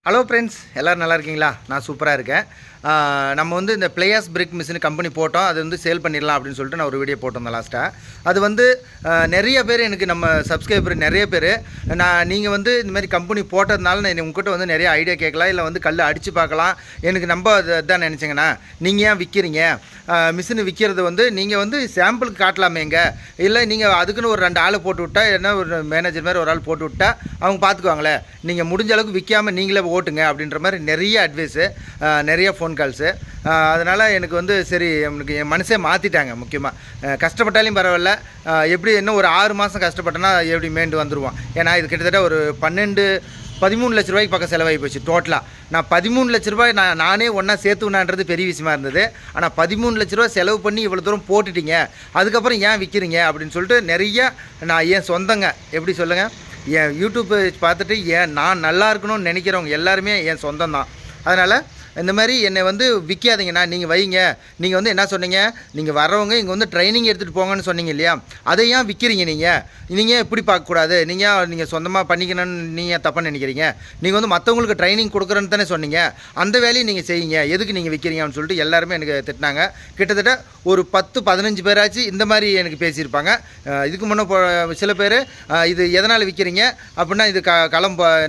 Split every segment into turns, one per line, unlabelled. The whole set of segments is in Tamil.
ஹலோ ஃப்ரெண்ட்ஸ், எல்லோரும் நல்லா இருக்கீங்களா? நான் சூப்பராக இருக்கேன். நம்ம வந்து இந்த பிளேயர்ஸ் பிரிக் மிஷின் கம்பெனி போட்டோம். அது வந்து சேல் பண்ணிடலாம் அப்படின்னு சொல்லிட்டு நான் ஒரு வீடியோ போட்டிருந்தேன் லாஸ்ட்டாக. அது வந்து நிறைய பேர் எனக்கு நம்ம சப்ஸ்கிரைபர் நிறைய பேர் நீங்கள் வந்து இந்தமாதிரி கம்பெனி போட்டதுனால நான் உங்கள்கிட்ட வந்து நிறைய ஐடியா கேட்கலாம், இல்லை வந்து கல் அடித்து பார்க்கலாம். எனக்கு நம்ம இதான் நினச்சிங்கண்ணா, நீங்கள் ஏன் விற்கிறீங்க மிஷின் விற்கிறது வந்து நீங்கள் வந்து சாம்பிளுக்கு காட்டலாமேங்க, இல்லை நீங்கள் அதுக்குன்னு ஒரு 2 ஆளை போட்டு விட்டா, என்ன ஒரு மேனேஜர் மாதிரி ஒரு ஆள் போட்டு விட்டா அவங்க பார்த்துக்குவாங்களே, நீங்கள் முடிஞ்ச அளவுக்கு விற்காமல் நீங்களே ஓட்டுங்க அப்படின்ற மாதிரி நிறைய அட்வைஸு, நிறைய ஃபோன் கால்ஸு. அதனால் எனக்கு வந்து சரி, எனக்கு என் மனசே மாற்றிட்டாங்க. முக்கியமாக கஷ்டப்பட்டாலையும் பரவாயில்ல, எப்படி இன்னும் ஒரு 6 மாதம் கஷ்டப்பட்டேன்னா எப்படி மேண்டு வந்துடுவோம். ஏன்னா இது கிட்டத்தட்ட ஒரு 13 லட்ச ரூபாய்க்கு பக்கம் செலவாகி போச்சு டோட்டலாக. நான் 13 லட்ச ரூபாய் நானே ஒன்றா சேர்த்துனான்றது பெரிய விஷயமா இருந்தது. ஆனால் 13 லட்ச ரூபா செலவு பண்ணி இவ்வளோ தூரம் போட்டுட்டீங்க, அதுக்கப்புறம் ஏன் விற்கிறீங்க அப்படின்னு சொல்லிட்டு நிறைய நான் ஏன் சொந்தங்க எப்படி சொல்லுங்கள், என் யூடியூப் பார்த்துட்டு நான் நல்லா இருக்கணும்னு நினைக்கிறவங்க எல்லாருமே என் சொந்தம் தான். அதனால் இந்த மாதிரி என்னை வந்து விற்காதீங்கண்ணா, நீங்கள் வைங்க. நீங்கள் வந்து என்ன சொன்னீங்க, நீங்கள் வர்றவங்க இங்கே வந்து ட்ரைனிங் எடுத்துகிட்டு போங்கன்னு சொன்னீங்க இல்லையா, அதை ஏன் விற்கிறீங்க? நீங்கள் எப்படி பார்க்கக்கூடாது, நீங்கள் சொந்தமாக பண்ணிக்கணும்னு நீங்கள் தப்பாக நினைக்கிறீங்க. நீங்கள் வந்து மற்றவங்களுக்கு ட்ரைனிங் கொடுக்குறேன்னு தானே சொன்னீங்க, அந்த வேலையை நீங்கள் செய்யுங்க, எதுக்கு நீங்கள் விற்கிறீங்க அப்படின்னு சொல்லிட்டு எல்லாருமே எனக்கு திட்டினாங்க. கிட்டத்தட்ட ஒரு 10-15 பேராச்சு இந்த மாதிரி எனக்கு பேசியிருப்பாங்க. இதுக்கு முன்னே சில பேர் இது எதனால் விற்கிறீங்க அப்படின்னா, இது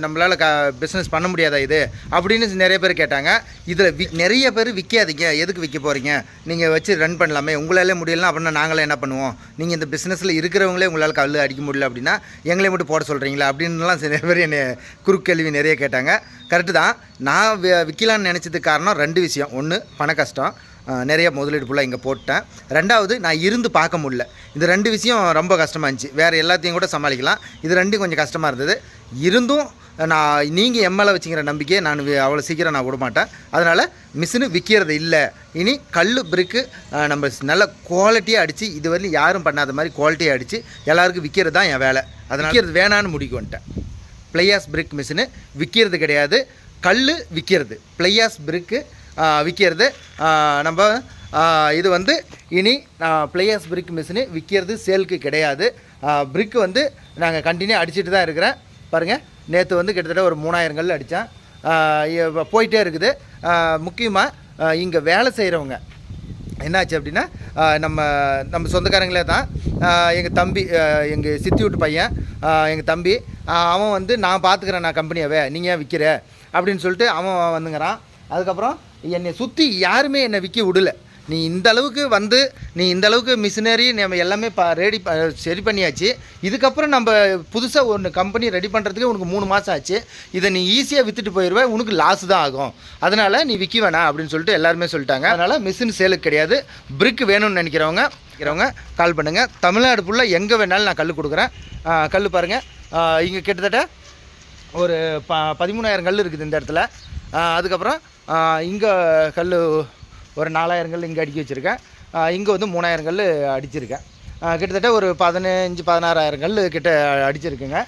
நம்மளால் பிஸ்னஸ் பண்ண முடியாதா இது அப்படின்னு நிறைய பேர் கேட்டாங்க. இதில் நிறைய பேர் விற்காதீங்க, எதுக்கு விற்க போகிறீங்க, நீங்கள் வச்சு ரன் பண்ணலாமே, உங்களாலே முடியலாம் அப்படின்னா நாங்களே என்ன பண்ணுவோம், நீங்கள் இந்த பிஸ்னஸில் இருக்கிறவங்களே உங்களால் கல் அடிக்க முடியல அப்படின்னா எங்களே மட்டும் போட சொல்கிறீங்களா அப்படின்லாம் நிறைய பேர் என்னை குறுக்கேள்வி நிறைய கேட்டாங்க. கரெக்டு தான். நான் விற்கலான்னு நினச்சதுக்கு காரணம் 2 விஷயம். ஒன்று, பண கஷ்டம், நிறைய முதலீடு ஃபுல்லாக இங்கே போட்டேன். 2வது, நான் இருந்து பார்க்க முடியல. இந்த 2 விஷயம் ரொம்ப கஷ்டமாக இருந்துச்சு. வேறு எல்லாத்தையும் கூட சமாளிக்கலாம், இது 2 கொஞ்சம் கஷ்டமாக இருந்தது. இருந்தும் நீங்கள் எம்எல்ஏ வச்சுக்கிற நம்பிக்கையை நான் அவ்வளோ சீக்கிரம் நான் விட மாட்டேன். அதனால் மிஷினு விற்கிறது இல்லை. இனி கல் பிரிக்கு நம்ம நல்ல குவாலிட்டியாக அடித்து, இதுவரையும் யாரும் பண்ணாத மாதிரி குவாலிட்டியாக அடித்து எல்லாருக்கும் விற்கிறது தான் என் வேலை. அதனால் விற்கிறது வேணான்னு முடிக்க வந்துட்டேன். பிளேயர்ஸ் பிரிக் மிஷினு விற்கிறது கிடையாது, கல் விற்கிறது. பிளேயர்ஸ் பிரிக்கு விற்கிறது நம்ம இது வந்து இனி பிளேயர்ஸ் பிரிக் மிஷினு விற்கிறது சேலுக்கு கிடையாது. பிரிக்கு வந்து நாங்கள் கண்டினியூ அடிச்சுட்டு தான் இருக்கிறேன். பாருங்கள், நேற்று வந்து கிட்டத்தட்ட ஒரு 3000 கல் அடித்தேன். போயிட்டே இருக்குது. முக்கியமாக இங்கே வேலை செய்கிறவங்க என்னாச்சு அப்படின்னா, நம்ம சொந்தக்காரங்களே தான். எங்கள் தம்பி, எங்கள் சித்தி வீட்டு பையன், எங்கள் தம்பி, அவன் வந்து நான் பார்த்துக்கிறேன், நான் கம்பெனியாவே, நீங்கள் ஏன் விற்கிற அப்படின்னு சொல்லிட்டு அவன் வந்துங்கிறான். அதுக்கப்புறம் என்னை சுற்றி யாருமே என்னை விற்க விடலை. நீ இந்த அளவுக்கு மிஷினரி நம்ம எல்லாமே சரி பண்ணியாச்சு, இதுக்கப்புறம் நம்ம புதுசாக ஒன்று கம்பெனி ரெடி பண்ணுறதுக்கு உனக்கு 3 மாதம் ஆச்சு, இதை நீ ஈஸியாக விற்றுட்டு போயிடுவேன், உனக்கு லாஸ் தான் ஆகும், அதனால் நீ விற்க வேணாம் அப்படின்னு சொல்லிட்டு எல்லாருமே சொல்லிட்டாங்க. அதனால் மிஷின் சேலுக்கு கிடையாது. பிரிக் வேணும்னு நினைக்கிறவங்க கால் பண்ணுங்கள். தமிழ்நாடு ஃபுல்லாக எங்கே வேணாலும் நான் கல் கொடுக்குறேன். கல் பாருங்கள், இங்கே கிட்டத்தட்ட ஒரு 13,000 கல் இருக்குது இந்த இடத்துல. அதுக்கப்புறம் இங்கே கல் ஒரு 4,000 கல் இங்கே அடிக்க வச்சுருக்கேன். இங்கே வந்து 3,000 கல் அடிச்சிருக்கேன். கிட்டத்தட்ட ஒரு 15-16,000 கல் கிட்ட அடிச்சிருக்குங்க.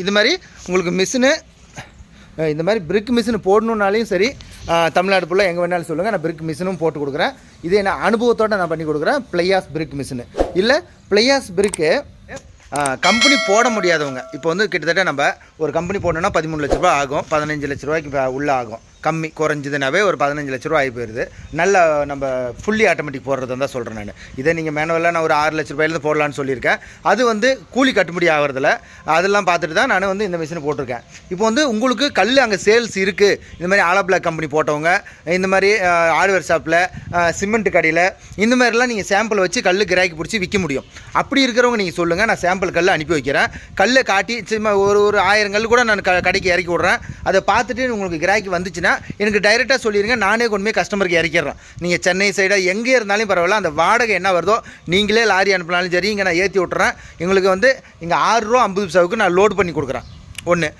இது மாதிரி உங்களுக்கு மிஷினு, இந்த மாதிரி பிரிக் மிஷின் போடணுன்னாலையும் சரி, தமிழ்நாடு ஃபுல்லாக எங்கே வேணாலும் சொல்லுங்கள், நான் பிரிக் மிஷினும் போட்டு கொடுக்குறேன். இதே நான் அனுபவத்தோடு நான் பண்ணி கொடுக்குறேன். பிளேயர்ஸ் பிரிக் மிஷினு இல்லை, பிளேயர்ஸ் பிரிக்கு கம்பெனி போட முடியாதவங்க, இப்போ வந்து கிட்டத்தட்ட நம்ம ஒரு கம்பெனி போடணுன்னா 13 லட்ச ரூபா ஆகும், 15 லட்ச ரூபாய்க்கு உள்ளே ஆகும். கம்மி குறைஞ்சதுனாவே ஒரு 15 லட்ச ரூபா ஆகி போயிடுது. நல்ல நம்ம ஃபுல்லி ஆட்டோமேட்டிக் போடுறது தான் சொல்கிறேன் நான். இதை நீங்கள் மேனுவலாக நான் ஒரு 6 லட்ச ரூபாயிலேருந்து போடலான்னு சொல்லியிருக்கேன். அது வந்து கூலி கட்டுப்படி ஆகிறதில்ல. அதெல்லாம் பார்த்துட்டு தான் நான் வந்து இந்த மிஷினை போட்டிருக்கேன். இப்போ வந்து உங்களுக்கு கல் அங்கே சேல்ஸ் இருக்குது, இந்த மாதிரி ஆலா பிளாக் கம்பெனி போட்டவங்க, இந்த மாதிரி ஹார்ட்வேர் ஷாப்பில், சிமெண்ட் கடையில், இந்த மாதிரிலாம் நீங்கள் சாம்பிள் வச்சு கல் கிராக்கி பிடிச்சி விற்க முடியும். அப்படி இருக்கிறவங்க நீங்கள் சொல்லுங்கள், நான் சாம்பிள் கல் அனுப்பி வைக்கிறேன். கல்லை காட்டி சும்மா ஒரு 1000 கல் கூட நான் கடைக்கு இறக்கி விட்றேன். அதை பார்த்துட்டு உங்களுக்கு கிராக்கி வந்துச்சுன்னா எனக்கு டைரெக்டாக சொல்லிடுங்க, நானே கொண்டு போய் கஸ்டமருக்கு இறக்கிடுறேன். நீங்கள் சென்னை சைடாக எங்கே இருந்தாலும் பரவாயில்ல, அந்த வாடகை என்ன வருதோ நீங்களே லாரி அனுப்பினாலும் சரி, இங்கே நான் ஏற்றி விட்டுறேன். எங்களுக்கு வந்து இங்கே 6 ரூபா 50 பைசாவுக்கு நான் லோடு பண்ணி கொடுக்குறேன். ஒன்று,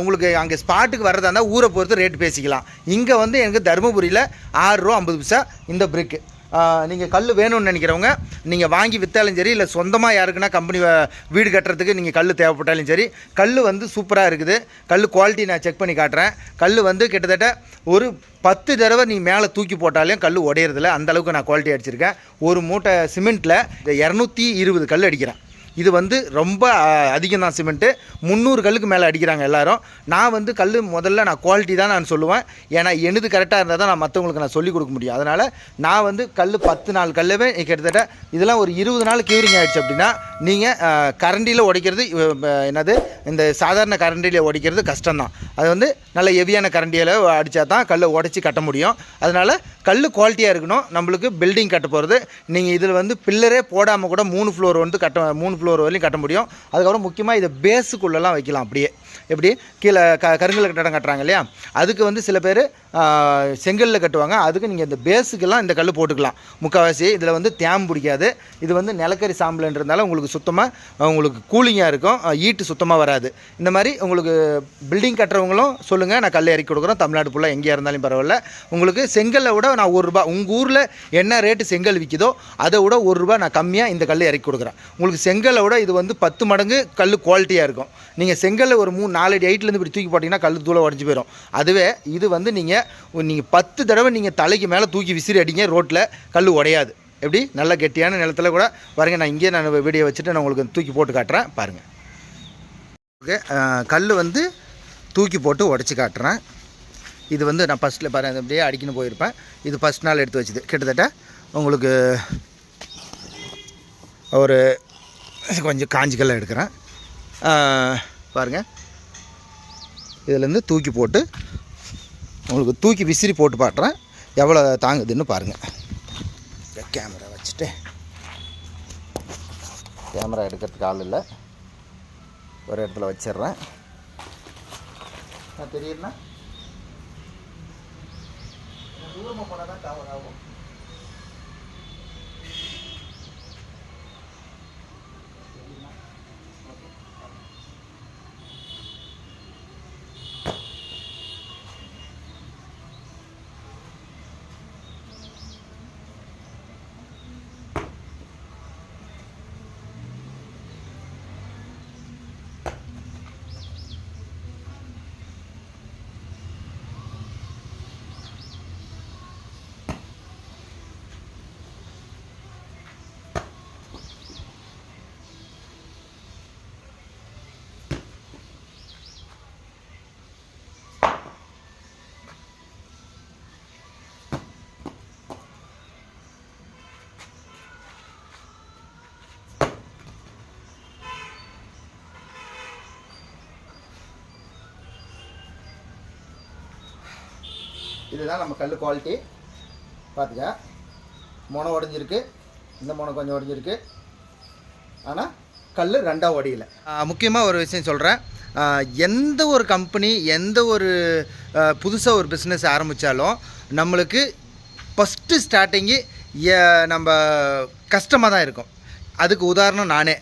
உங்களுக்கு அங்கே ஸ்பாட்டுக்கு வர்றதா இருந்தால் ஊரை பொறுத்து ரேட்டு பேசிக்கலாம். இங்கே வந்து எனக்கு தருமபுரியில் 6 ரூபா 50 பைசா இந்த பிரிக்கு. நீங்கள் கல் வேணும்னு நினைக்கிறவங்க நீங்கள் வாங்கி விற்றாலும் சரி, இல்லை சொந்தமாக யாருக்குன்னா கம்பெனி வீடு கட்டுறதுக்கு நீங்கள் கல் தேவைப்பட்டாலும் சரி, கல் வந்து சூப்பராக இருக்குது. கல் குவாலிட்டி நான் செக் பண்ணி காட்டுறேன். கல் வந்து கிட்டத்தட்ட ஒரு 10 தடவை நீ மேலே தூக்கி போட்டாலையும் கல் உடையிறதில்ல, அந்தளவுக்கு நான் குவாலிட்டி அடிச்சிருக்கேன். ஒரு மூட்டை சிமெண்ட்டில் 220 கல் அடிக்கிறேன். இது வந்து ரொம்ப அதிகம் தான் சிமெண்ட்டு. 300 கல்லுக்கு மேலே அடிக்கிறாங்க எல்லோரும். நான் வந்து கல் முதல்ல நான் குவாலிட்டி தான் நான் சொல்லுவேன். ஏன்னா எனது கரெக்டாக இருந்தால் தான் நான் மற்றவங்களுக்கு நான் சொல்லிக் கொடுக்க முடியும். அதனால் நான் வந்து கல் 10 நாள் கல்லவே கிட்டத்தட்ட இதெல்லாம் ஒரு 20 நாள் கியூரிங் ஆகிடுச்சு அப்படின்னா நீங்கள் கரண்டியில் உடைக்கிறது என்னது இந்த சாதாரண கரண்டியில் உடைக்கிறது கஷ்டம்தான். அது வந்து நல்ல ஹெவியான கரண்டியில் அடித்தா தான் கல்லை உடச்சி கட்ட முடியும். அதனால் கல் குவாலிட்டியாக இருக்கணும். நம்மளுக்கு பில்டிங் கட்ட போகிறது நீங்கள் இதில் வந்து பில்லரே போடாமல் கூட 3 ஃப்ளோர் வந்து 3 ஃப்ளோர் வரையும் கட்ட முடியும். அதுக்கப்புறம் முக்கியமாக இதை பேஸுக்குள்ளெல்லாம் வைக்கலாம். அப்படியே எப்படி கீழே கருங்கல் கட்டடம் கட்டுறாங்க இல்லையா, அதுக்கு வந்து சில பேர் செங்கல்லில் கட்டுவாங்க. அதுக்கு நீங்கள் இந்த பேஸுக்கெல்லாம் இந்த கல் போட்டுக்கலாம். முக்கால்வாசி இதில் வந்து தேம் பிடிக்காது. இது வந்து நிலக்கரி சாம்பல்ன்றதுனால உங்களுக்கு சுத்தமாக உங்களுக்கு கூலிங்காக இருக்கும், ஈட்டு சுத்தமாக வராது. இந்த மாதிரி உங்களுக்கு பில்டிங் கட்டுறவங்களும் சொல்லுங்கள், நான் கல் இறக்கி கொடுக்குறோம். தமிழ்நாடு ஃபுல்லாக எங்கேயா இருந்தாலும் பரவாயில்ல. உங்களுக்கு செங்கல்லை விட நான் ₹1 உங்கள் ஊரில் என்ன ரேட்டு செங்கல் விற்கிதோ அதை விட ₹1 நான் கம்மியாக இந்த கல் இறக்கி கொடுக்குறேன். உங்களுக்கு செங்கல்லை விட இது வந்து 10 மடங்கு கல் குவாலிட்டியாக இருக்கும். நீங்கள் செங்கல்ல ஒரு 3-4 அடி ஹைட்லேருந்து இப்படி தூக்கி போட்டிங்கன்னா கல் தூளை உடஞ்சி போயிடும். அதுவே இது வந்து நீங்கள் 10 தடவை நீங்கள் தலைக்கு மேலே தூக்கி விசிறி அடிங்க, ரோட்டில் கல் உடையாது. எப்படி நல்ல கெட்டியான நிலத்தில் கூட பாருங்கள். நான் இங்கே நான் வீடியோ வச்சுட்டு நான் உங்களுக்கு தூக்கி போட்டு காட்டுறேன் பாருங்கள். ஓகே, கல் வந்து தூக்கி போட்டு உடச்சி காட்டுறேன். இது வந்து நான் ஃபஸ்ட்டில் பாருங்கள் அப்படியே அடிக்கணும் போயிருப்பேன். இது ஃபஸ்ட் நாள் எடுத்து வச்சுது. கிட்டத்தட்ட உங்களுக்கு ஒரு கொஞ்சம் காஞ்சி கல்லை எடுக்கிறேன் பாருங்கள். இதிலேருந்து தூக்கி போட்டு உங்களுக்கு தூக்கி விசிறி போட்டு பாட்டுறேன் எவ்வளோ தாங்குதுன்னு பாருங்கள். கேமரா வச்சுட்டு கேமரா எடுக்கிறதுக்கு ஆள் இல்லை, ஒரு இடத்துல வச்சிட்றேன். நான் தெரியுதுண்ணா தூரமாக போனால் தான் கவர் ஆகும். இதுதான் நம்ம கல் குவாலிட்டி. பார்த்துக்க, முனை உடஞ்சிருக்கு, இந்த முனை கொஞ்சம் உடஞ்சிருக்கு, ஆனால் கல் ரெண்டாக உடையில. முக்கியமாக ஒரு விஷயம் சொல்கிறேன். எந்த ஒரு கம்பெனி எந்த ஒரு புதுசாக ஒரு பிஸ்னஸ் ஆரம்பித்தாலும் நம்மளுக்கு ஃபஸ்ட்டு ஸ்டார்டிங்கு நம்ம கஷ்டமாக தான் இருக்கும். அதுக்கு உதாரணம் நானே.